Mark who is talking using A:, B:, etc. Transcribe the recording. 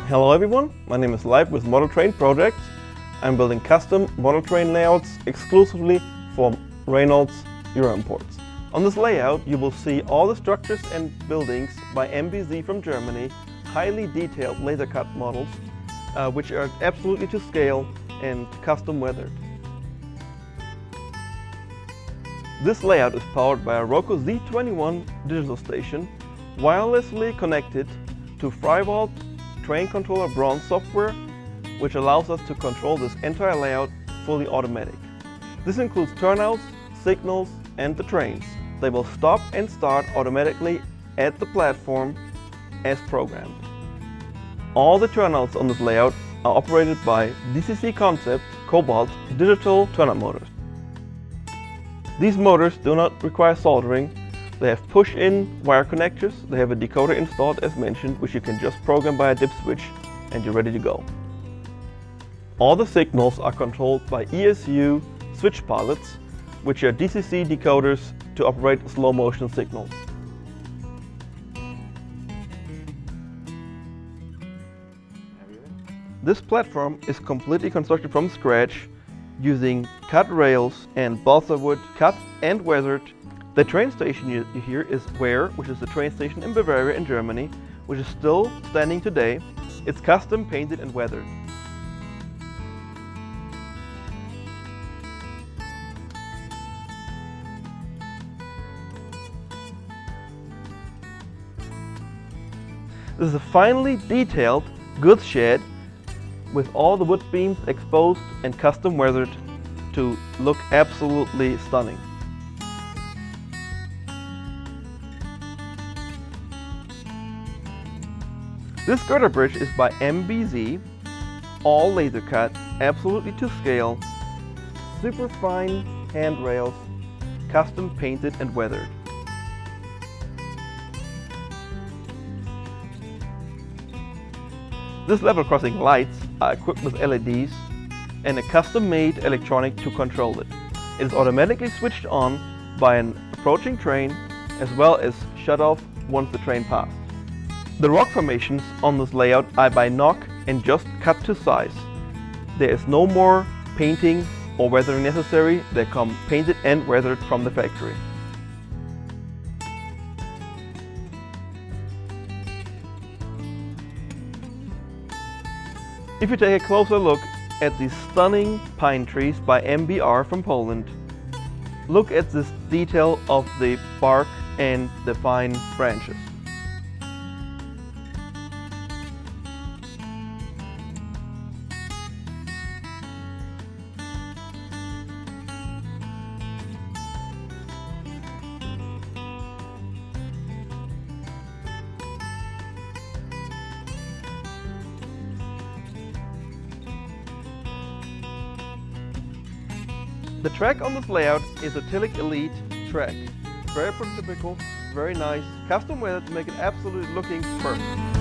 A: Hello everyone, my name is Leib with Model Train Projects. I'm building custom model train layouts exclusively for Reynolds Euro Imports. On this layout you will see all the structures and buildings by MBZ from Germany, highly detailed laser cut models which are absolutely to scale and custom weathered. This layout is powered by a Roku Z21 digital station, wirelessly connected to FreiVault Train Controller Bronze software, which allows us to control this entire layout fully automatic. This includes turnouts, signals, and the trains. They will stop and start automatically at the platform as programmed. All the turnouts on this layout are operated by DCC Concept Cobalt digital turnout motors. These motors do not require soldering. They have push-in wire connectors. They have a decoder installed as mentioned, which you can just program by a dip switch and you're ready to go. All the signals are controlled by ESU switch pilots, which are DCC decoders to operate slow motion signals. This platform is completely constructed from scratch using cut rails and balsa wood cut and weathered. The train station you hear is Wehr, which is the train station in Bavaria in Germany, which is still standing today. It's custom painted and weathered. This is a finely detailed goods shed with all the wood beams exposed and custom weathered to look absolutely stunning. This girder bridge is by MBZ, all laser cut, absolutely to scale, super fine handrails, custom painted and weathered. This level crossing lights are equipped with LEDs and a custom-made electronic to control it. It is automatically switched on by an approaching train as well as shut off once the train passed. The rock formations on this layout are by knock and just cut to size. There is no more painting or weathering necessary. They come painted and weathered from the factory. If you take a closer look at these stunning pine trees by MBR from Poland, look at this detail of the bark and the fine branches. The track on this layout is a Tillich Elite track. Very prototypical, very nice, custom weathered to make it absolutely looking perfect.